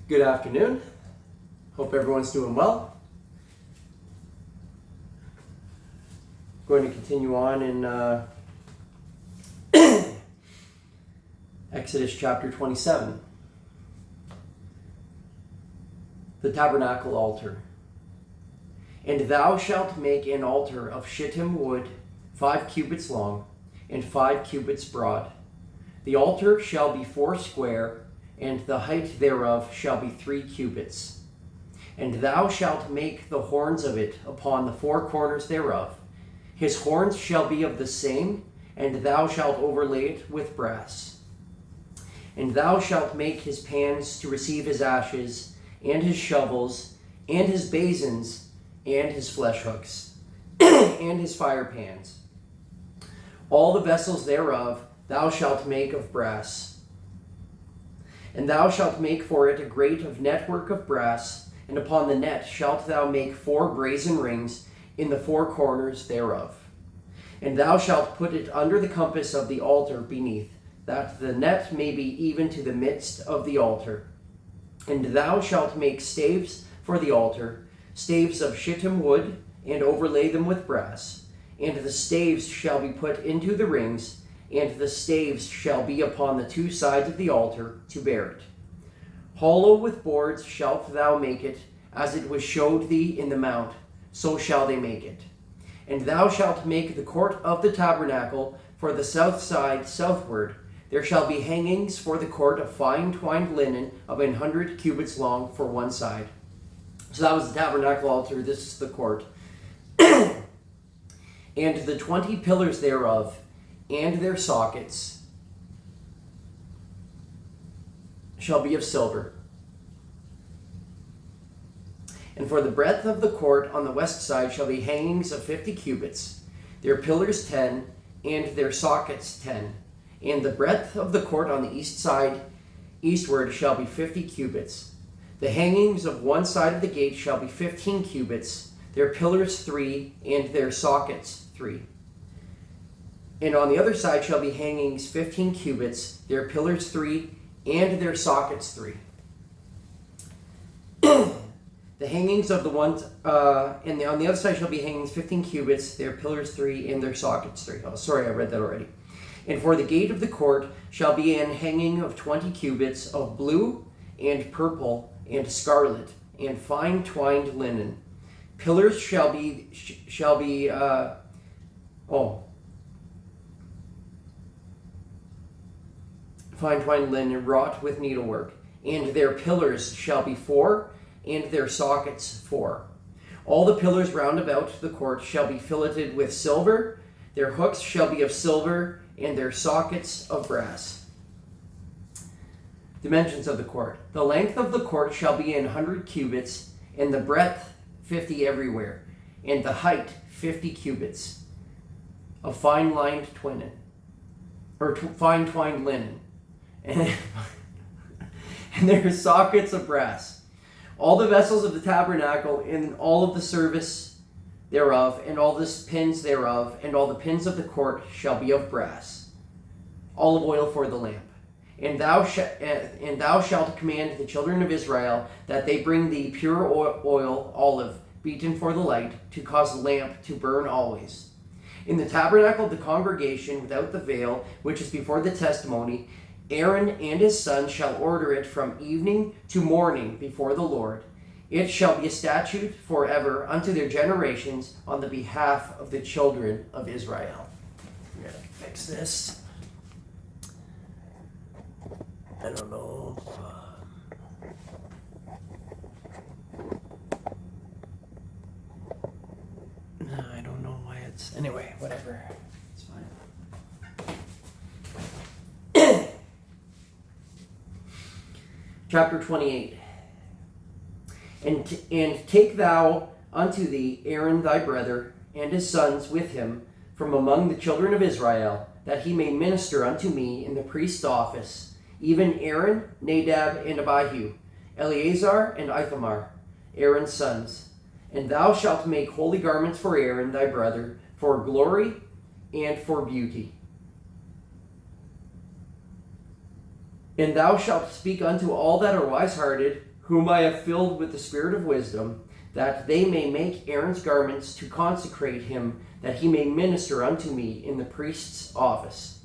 Good afternoon. Hope everyone's doing well. Going to continue on in Exodus chapter 27. The tabernacle altar. And thou shalt make an altar of shittim wood, 5 cubits long, and 5 cubits broad. The altar shall be 4 square, and the height thereof shall be 3 cubits. And thou shalt make the horns of it upon the 4 corners thereof. His horns shall be of the same, and thou shalt overlay it with brass. And thou shalt make his pans to receive his ashes, and his shovels, and his basins, and his flesh hooks, and his fire pans. All the vessels thereof thou shalt make of brass. And thou shalt make for it a grate of network of brass, and upon the net shalt thou make 4 brazen rings in the 4 corners thereof. And thou shalt put it under the compass of the altar beneath, that the net may be even to the midst of the altar. And thou shalt make staves for the altar, staves of shittim wood, and overlay them with brass. And the staves shall be put into the rings, and the staves shall be upon the 2 sides of the altar to bear it. Hollow with boards shalt thou make it, as it was showed thee in the mount, so shall they make it. And thou shalt make the court of the tabernacle for the south side southward. There shall be hangings for the court of fine twined linen of 100 cubits long for one side. So that was the tabernacle altar. This is the court. And the 20 pillars thereof, and their sockets, shall be of silver. And for the breadth of the court on the west side shall be hangings of 50 cubits, their pillars 10, and their sockets 10. And the breadth of the court on the east side eastward shall be 50 cubits. The hangings of one side of the gate shall be 15 cubits, their pillars 3, and their sockets 3. And on the other side shall be hangings 15 cubits, their pillars 3, and their sockets 3. The hangings of the one, on the other side shall be hangings 15 cubits, their pillars 3, and their sockets 3. Oh, sorry, I read that already. And for the gate of the court shall be an hanging of 20 cubits of blue and purple and scarlet and fine twined linen. Pillars shall be fine twined linen wrought with needlework, and their pillars shall be 4, and their sockets 4. All the pillars round about the court shall be filleted with silver, their hooks shall be of silver, and their sockets of brass. Dimensions of the court. The length of the court shall be 100 cubits, and the breadth 50 everywhere, and the height 50 cubits of fine twined linen. And their sockets of brass. All the vessels of the tabernacle, and all of the service thereof, and all the pins thereof, and all the pins of the court shall be of brass. Olive oil for the lamp. And thou shalt command the children of Israel that they bring thee pure oil, olive, beaten for the light, to cause the lamp to burn always. In the tabernacle of the congregation, without the veil, which is before the testimony, Aaron and his sons shall order it from evening to morning before the Lord. It shall be a statute forever unto their generations on the behalf of the children of Israel. I'm going to fix this. I don't know. I don't know why it's... Anyway, whatever. It's fine. Chapter 28. And take thou unto thee Aaron thy brother, and his sons with him, from among the children of Israel, that he may minister unto me in the priest's office, even Aaron, Nadab, and Abihu, Eleazar, and Ithamar, Aaron's sons. And thou shalt make holy garments for Aaron thy brother, for glory and for beauty. And thou shalt speak unto all that are wise-hearted, whom I have filled with the spirit of wisdom, that they may make Aaron's garments to consecrate him, that he may minister unto me in the priest's office.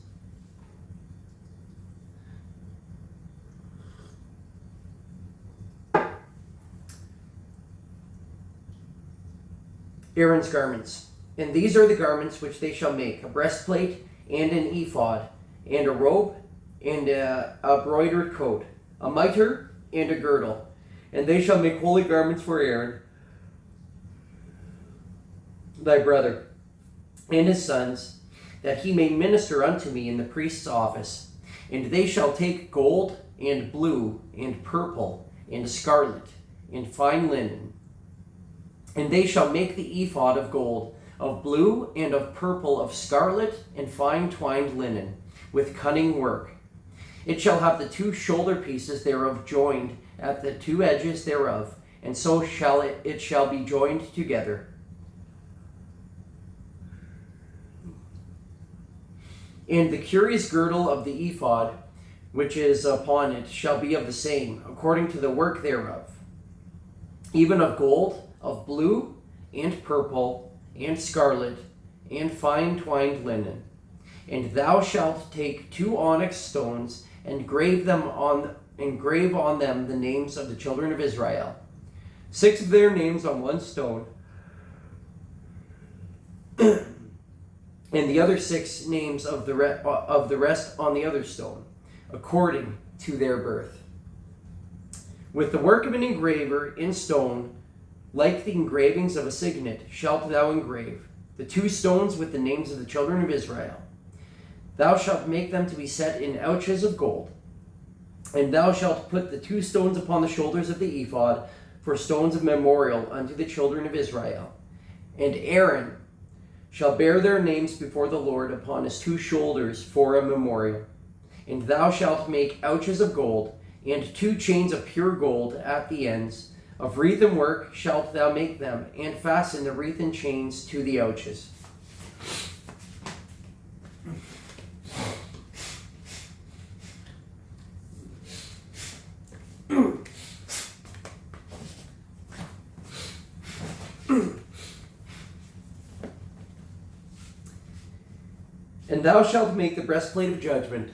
Aaron's garments. And these are the garments which they shall make: a breastplate, and an ephod, and a robe, and a broidered coat, a mitre, and a girdle. And they shall make holy garments for Aaron, thy brother, and his sons, that he may minister unto me in the priest's office. And they shall take gold, and blue, and purple, and scarlet, and fine linen. And they shall make the ephod of gold, of blue, and of purple, of scarlet, and fine twined linen, with cunning work. It shall have the two shoulder pieces thereof joined at the two edges thereof, and so shall it shall be joined together. And the curious girdle of the ephod, which is upon it, shall be of the same, according to the work thereof, even of gold, of blue, and purple, and scarlet, and fine twined linen. And thou shalt take 2 onyx stones, and engrave on them the names of the children of Israel, 6 of their names on one stone, and the other 6 names of the rest on the other stone, according to their birth. With the work of an engraver in stone, like the engravings of a signet, shalt thou engrave the 2 stones with the names of the children of Israel. Thou shalt make them to be set in ouches of gold. And thou shalt put the 2 stones upon the shoulders of the ephod for stones of memorial unto the children of Israel. And Aaron shall bear their names before the Lord upon his 2 shoulders for a memorial. And thou shalt make ouches of gold, and 2 chains of pure gold at the ends. Of wreathen work shalt thou make them, and fasten the wreathen chains to the ouches. And thou shalt make the breastplate of judgment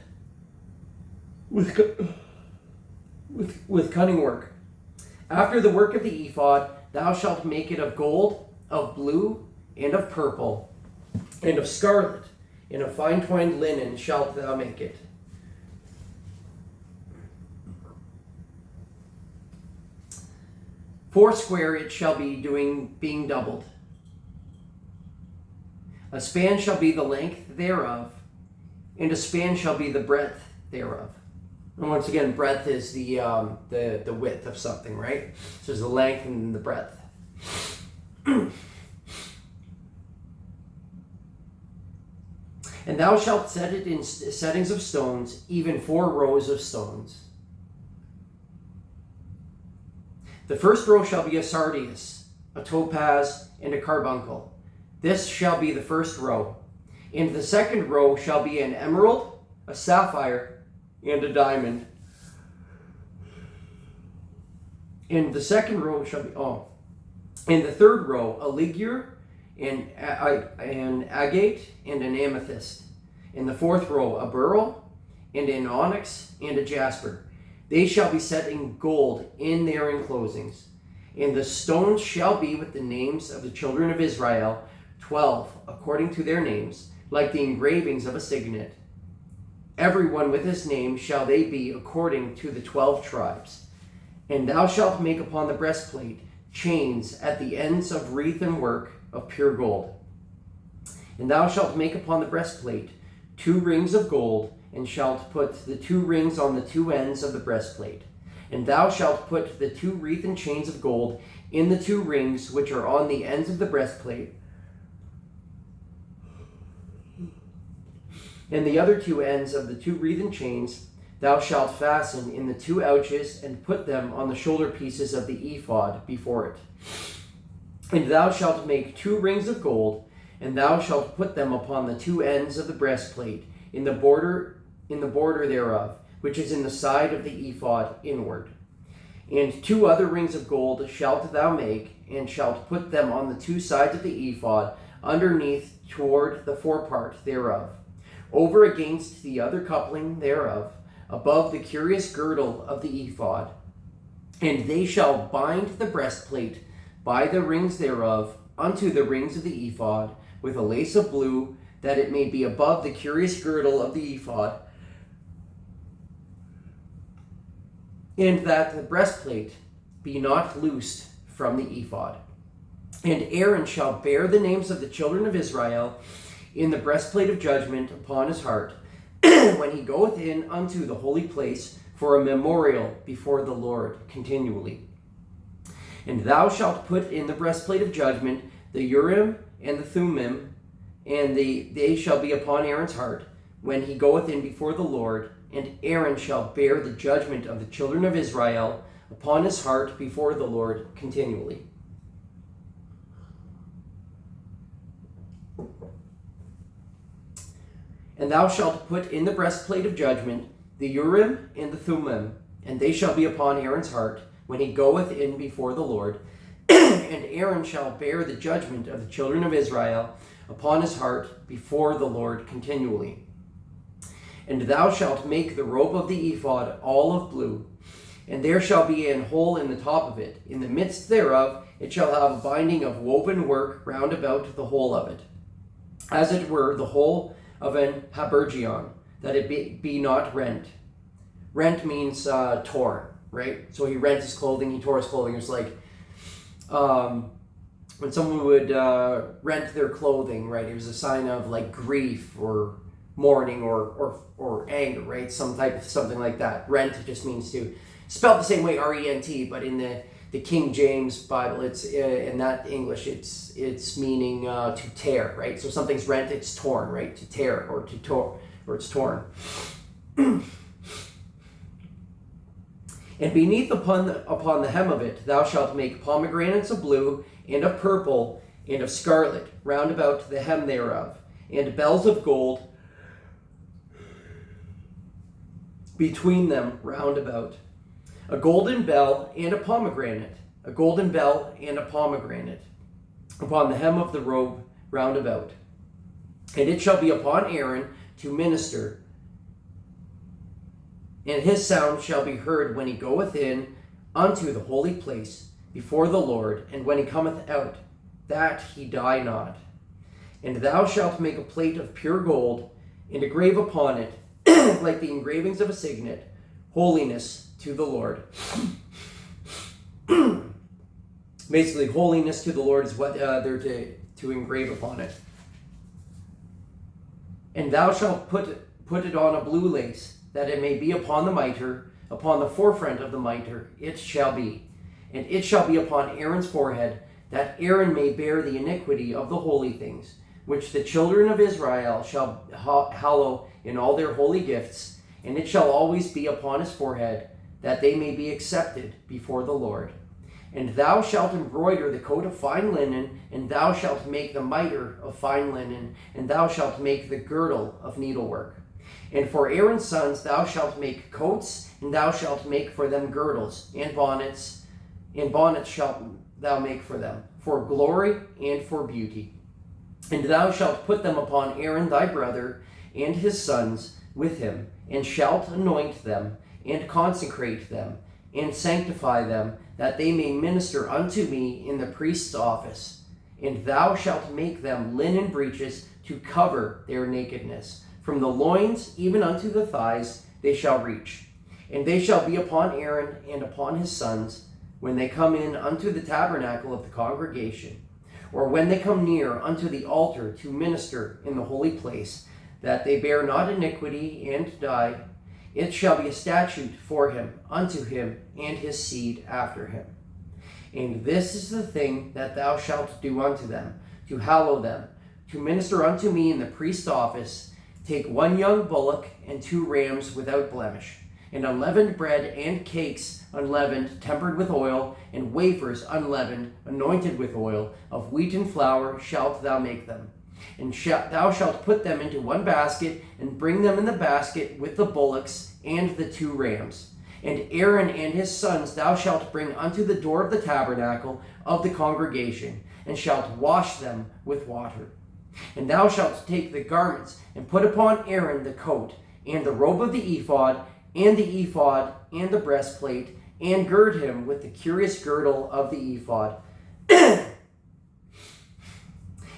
with cunning work. After the work of the ephod, thou shalt make it of gold, of blue, and of purple, and of scarlet, and of fine twined linen shalt thou make it. Foursquare it shall be being doubled. A span shall be the length thereof, and a span shall be the breadth thereof. And once again, breadth is the width of something, right? So there's the length and the breadth. And thou shalt set it in settings of stones, even 4 rows of stones. The first row shall be a sardius, a topaz, and a carbuncle. This shall be the first row. And the second row shall be an emerald, a sapphire, and a diamond. And the second row shall be, in the third row, a ligure, an agate, and an amethyst. In the fourth row, a beryl, and an onyx, and a jasper. They shall be set in gold in their enclosings. And the stones shall be with the names of the children of Israel, 12, according to their names, like the engravings of a signet. Everyone with his name shall they be according to the 12 tribes. And thou shalt make upon the breastplate chains at the ends of wreathen work of pure gold. And thou shalt make upon the breastplate 2 rings of gold, and shalt put the 2 rings on the 2 ends of the breastplate. And thou shalt put the 2 wreathen chains of gold in the 2 rings which are on the ends of the breastplate. And the other 2 ends of the 2 wreathen chains thou shalt fasten in the 2 ouches, and put them on the shoulder pieces of the ephod before it. And thou shalt make 2 rings of gold, and thou shalt put them upon the 2 ends of the breastplate, in the border thereof, which is in the side of the ephod inward. And 2 other rings of gold shalt thou make, and shalt put them on the 2 sides of the ephod, underneath toward the forepart thereof, over against the other coupling thereof, above the curious girdle of the ephod. And they shall bind the breastplate by the rings thereof unto the rings of the ephod, with a lace of blue, that it may be above the curious girdle of the ephod, and that the breastplate be not loosed from the ephod. And Aaron shall bear the names of the children of Israel in the breastplate of judgment upon his heart, when he goeth in unto the holy place, for a memorial before the Lord continually. And thou shalt put in the breastplate of judgment the Urim and the Thummim, and they shall be upon Aaron's heart, when he goeth in before the Lord. And Aaron shall bear the judgment of the children of Israel upon his heart before the Lord continually. And thou shalt put in the breastplate of judgment the Urim and the Thummim, and they shall be upon Aaron's heart, when he goeth in before the Lord. And Aaron shall bear the judgment of the children of Israel upon his heart before the Lord continually. And thou shalt make the robe of the ephod all of blue, and there shall be an hole in the top of it. In the midst thereof it shall have a binding of woven work round about the whole of it, as it were the whole of an habergeon, that it be not rent. Rent means torn, right? So he rent his clothing, he tore his clothing. It's like when someone would rent their clothing, right? It was a sign of like grief or mourning or anger, right? Something like that. Rent just means to, spelled the same way, R-E-N-T, but in the King James Bible, it's in that English, it's meaning to tear, right? So something's rent, it's torn, right? To tear or or it's torn. And beneath upon the hem of it thou shalt make pomegranates of blue and of purple and of scarlet round about the hem thereof, and bells of gold between them round about. A golden bell and a pomegranate, a golden bell and a pomegranate upon the hem of the robe round about. And it shall be upon Aaron to minister, and his sound shall be heard when he goeth in unto the holy place before the Lord, and when he cometh out, that he die not. And thou shalt make a plate of pure gold, and engrave upon it, like the engravings of a signet, holiness to the Lord. Basically, holiness to the Lord is what they're to engrave upon it. And thou shalt put it on a blue lace, that it may be upon the mitre, upon the forefront of the mitre it shall be. And it shall be upon Aaron's forehead, that Aaron may bear the iniquity of the holy things, which the children of Israel shall hallow in all their holy gifts. And it shall always be upon his forehead, that they may be accepted before the Lord. And thou shalt embroider the coat of fine linen, and thou shalt make the mitre of fine linen, and thou shalt make the girdle of needlework. And for Aaron's sons thou shalt make coats, and thou shalt make for them girdles, and bonnets shalt thou make for them, for glory and for beauty. And thou shalt put them upon Aaron thy brother, and his sons with him, and shalt anoint them, and consecrate them, and sanctify them, that they may minister unto me in the priest's office. And thou shalt make them linen breeches to cover their nakedness. From the loins even unto the thighs they shall reach. And they shall be upon Aaron and upon his sons, when they come in unto the tabernacle of the congregation, or when they come near unto the altar to minister in the holy place, that they bear not iniquity and die. It shall be a statute for him, unto him and his seed after him. And this is the thing that thou shalt do unto them, to hallow them, to minister unto me in the priest's office. Take 1 young bullock and 2 rams without blemish, and unleavened bread and cakes unleavened, tempered with oil, and wafers unleavened, anointed with oil, of wheaten flour shalt thou make them. And thou shalt put them into 1 basket, and bring them in the basket with the bullocks and the 2 rams. And Aaron and his sons thou shalt bring unto the door of the tabernacle of the congregation, and shalt wash them with water. And thou shalt take the garments, and put upon Aaron the coat, and the robe of the ephod, and the breastplate, and gird him with the curious girdle of the ephod.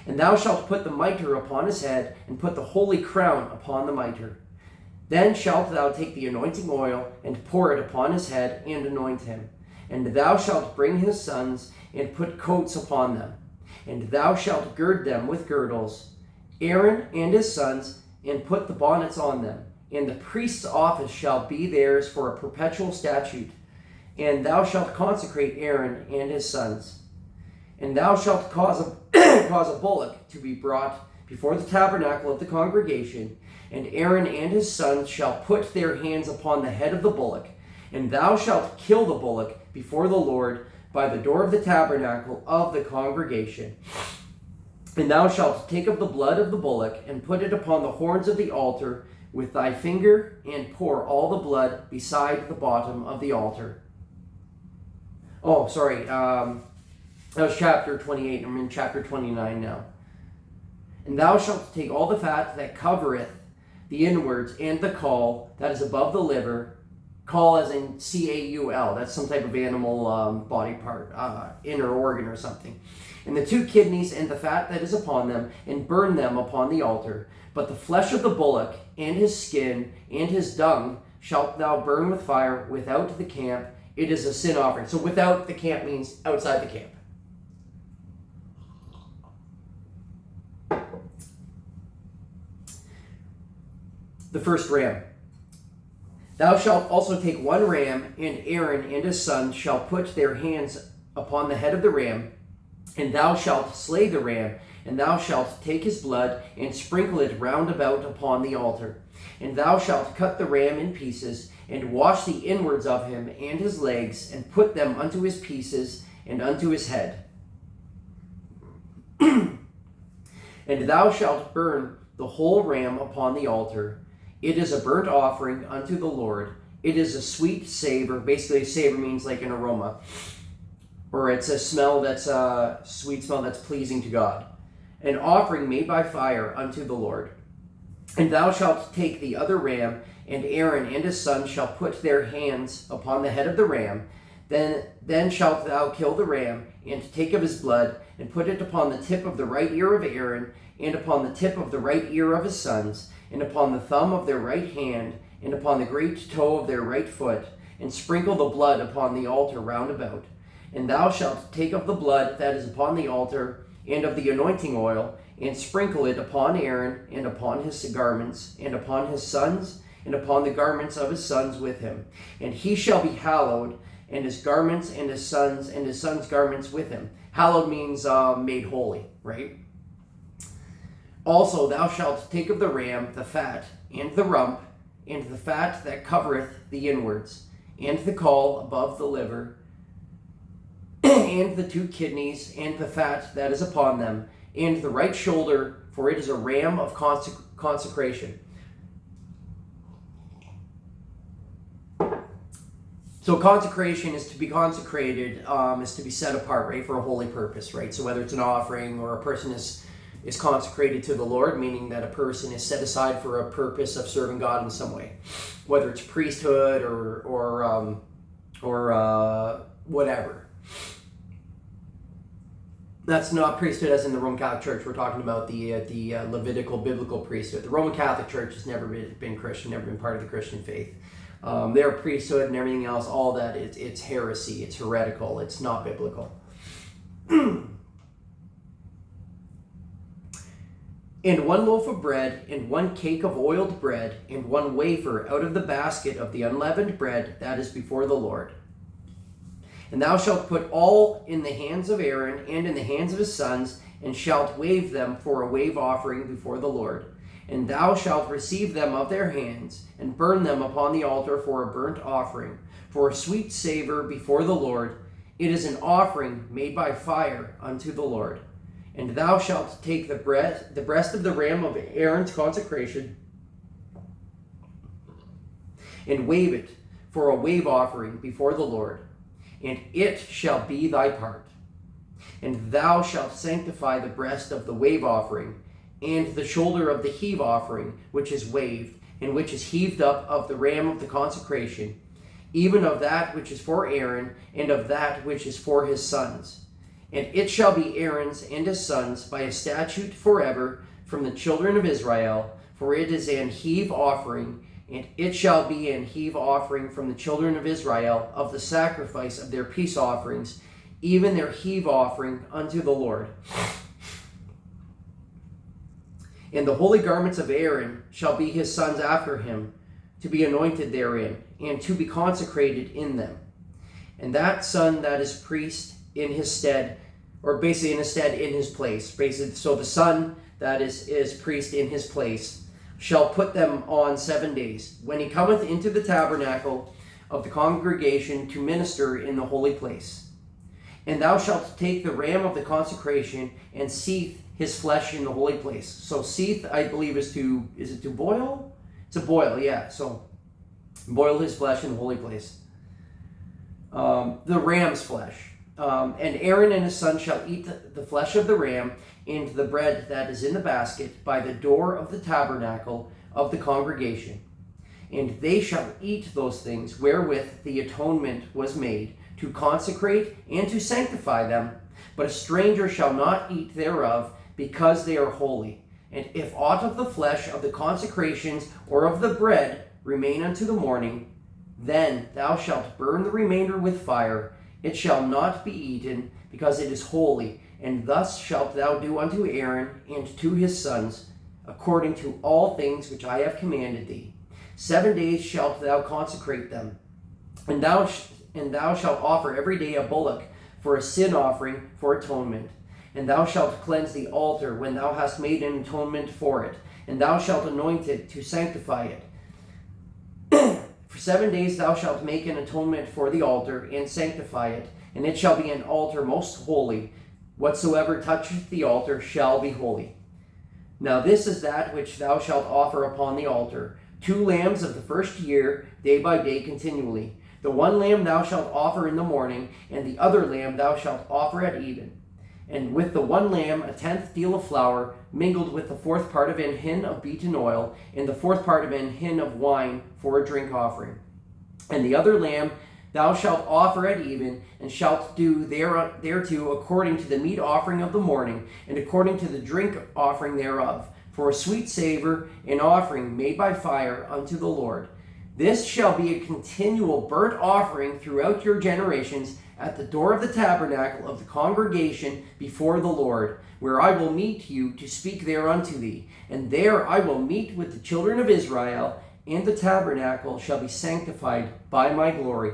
And thou shalt put the mitre upon his head, and put the holy crown upon the mitre. Then shalt thou take the anointing oil, and pour it upon his head, and anoint him. And thou shalt bring his sons, and put coats upon them. And thou shalt gird them with girdles, Aaron and his sons, and put the bonnets on them. And the priest's office shall be theirs for a perpetual statute. And thou shalt consecrate Aaron and his sons. And thou shalt cause a bullock to be brought before the tabernacle of the congregation, and Aaron and his sons shall put their hands upon the head of the bullock, and thou shalt kill the bullock before the Lord by the door of the tabernacle of the congregation. And thou shalt take of the blood of the bullock, and put it upon the horns of the altar with thy finger, and pour all the blood beside the bottom of the altar. That was chapter 28. I'm in chapter 29 now. And thou shalt take all the fat that covereth the inwards, and the caul that is above the liver, caul as in caul, that's some type of animal body part, inner organ or something, and the 2 kidneys and the fat that is upon them, and burn them upon the altar. But the flesh of the bullock, and his skin, and his dung, shalt thou burn with fire without the camp. It is a sin offering. So without the camp means outside the camp. The first ram. Thou shalt also take 1 ram, and Aaron and his sons shall put their hands upon the head of the ram, and thou shalt slay the ram, and thou shalt take his blood, and sprinkle it round about upon the altar. And thou shalt cut the ram in pieces, and wash the inwards of him and his legs, and put them unto his pieces, and unto his head. And thou shalt burn the whole ram upon the altar. It is a burnt offering unto the Lord. It is a sweet savor. Basically, savor means like an aroma. Or it's a smell that's a sweet smell that's pleasing to God. An offering made by fire unto the Lord. And thou shalt take the other ram, and Aaron and his sons shall put their hands upon the head of the ram. Then shalt thou kill the ram, and take of his blood, and put it upon the tip of the right ear of Aaron, and upon the tip of the right ear of his sons, and upon the thumb of their right hand, and upon the great toe of their right foot, and sprinkle the blood upon the altar round about. And thou shalt take of the blood that is upon the altar, and of the anointing oil, and sprinkle it upon Aaron, and upon his garments, and upon his sons, and upon the garments of his sons with him. And he shall be hallowed, and his garments, and his sons' garments with him. Hallowed means made holy, right? Also thou shalt take of the ram the fat, and the rump, and the fat that covereth the inwards, and the caul above the liver, and the 2 kidneys, and the fat that is upon them, and the right shoulder, for it is a ram of consecration. So consecration is to be consecrated, is to be set apart, right, for a holy purpose, right? So whether it's an offering or a person is consecrated to the Lord, meaning that a person is set aside for a purpose of serving God in some way, whether it's priesthood or whatever. That's not priesthood as in the Roman Catholic Church. We're talking about the Levitical biblical priesthood. The Roman Catholic Church has never been Christian, never been part of the Christian faith. Their priesthood and everything else, all that, it's heresy, it's heretical, it's not biblical. And 1 loaf of bread, and 1 cake of oiled bread, and 1 wafer out of the basket of the unleavened bread that is before the Lord. And thou shalt put all in the hands of Aaron, and in the hands of his sons, and shalt wave them for a wave offering before the Lord. And thou shalt receive them of their hands, and burn them upon the altar for a burnt offering, for a sweet savor before the Lord. It is an offering made by fire unto the Lord. And thou shalt take the breast of the ram of Aaron's consecration, and wave it for a wave offering before the Lord, and it shall be thy part. And thou shalt sanctify the breast of the wave offering, and the shoulder of the heave offering, which is waved, and which is heaved up of the ram of the consecration, even of that which is for Aaron, and of that which is for his sons. And it shall be Aaron's and his sons by a statute forever from the children of Israel, for it is an heave offering, and it shall be an heave offering from the children of Israel of the sacrifice of their peace offerings, even their heave offering unto the Lord. And the holy garments of Aaron shall be his sons after him, to be anointed therein, and to be consecrated in them. And that son that is priest in his stead, or basically in his stead, in his place. Basically, so the son that is priest in his place shall put them on 7 days, when he cometh into the tabernacle of the congregation to minister in the holy place. And thou shalt take the ram of the consecration and seethe his flesh in the holy place. So seethe, I believe, is it to boil? It's a boil, yeah. So boil his flesh in the holy place. The ram's flesh. And Aaron and his son shall eat the flesh of the ram and the bread that is in the basket by the door of the tabernacle of the congregation. And they shall eat those things wherewith the atonement was made, to consecrate and to sanctify them. But a stranger shall not eat thereof, because they are holy. And if aught of the flesh of the consecrations or of the bread remain unto the morning, then thou shalt burn the remainder with fire. It shall not be eaten, because it is holy. And thus shalt thou do unto Aaron and to his sons, according to all things which I have commanded thee. 7 days shalt thou consecrate them. And thou shalt offer every day a bullock for a sin offering for atonement. And thou shalt cleanse the altar when thou hast made an atonement for it. And thou shalt anoint it to sanctify it. For 7 days thou shalt make an atonement for the altar, and sanctify it. And it shall be an altar most holy. Whatsoever toucheth the altar shall be holy. Now this is that which thou shalt offer upon the altar: 2 lambs of the first year, day by day continually. The one lamb thou shalt offer in the morning, and the other lamb thou shalt offer at even. And with the one lamb 1/10 deal of flour, mingled with the 4th part of an hin of beaten oil, and the 4th part of an hin of wine for a drink offering. And the other lamb thou shalt offer at even, and shalt do thereto according to the meat offering of the morning, and according to the drink offering thereof, for a sweet savor, an offering made by fire unto the Lord. This shall be a continual burnt offering throughout your generations, at the door of the tabernacle of the congregation before the Lord, where I will meet you to speak thereunto thee. And there I will meet with the children of Israel, and the tabernacle shall be sanctified by my glory.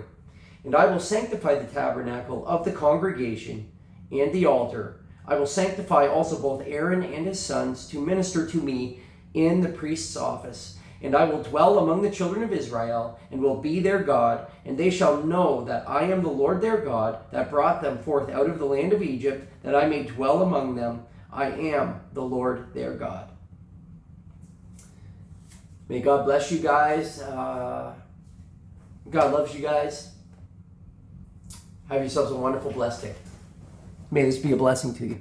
And I will sanctify the tabernacle of the congregation and the altar. I will sanctify also both Aaron and his sons to minister to me in the priest's office. And I will dwell among the children of Israel, and will be their God, and they shall know that I am the Lord their God, that brought them forth out of the land of Egypt, that I may dwell among them. I am the Lord their God. May God bless you guys. God loves you guys. Have yourselves a wonderful, blessed day. May this be a blessing to you.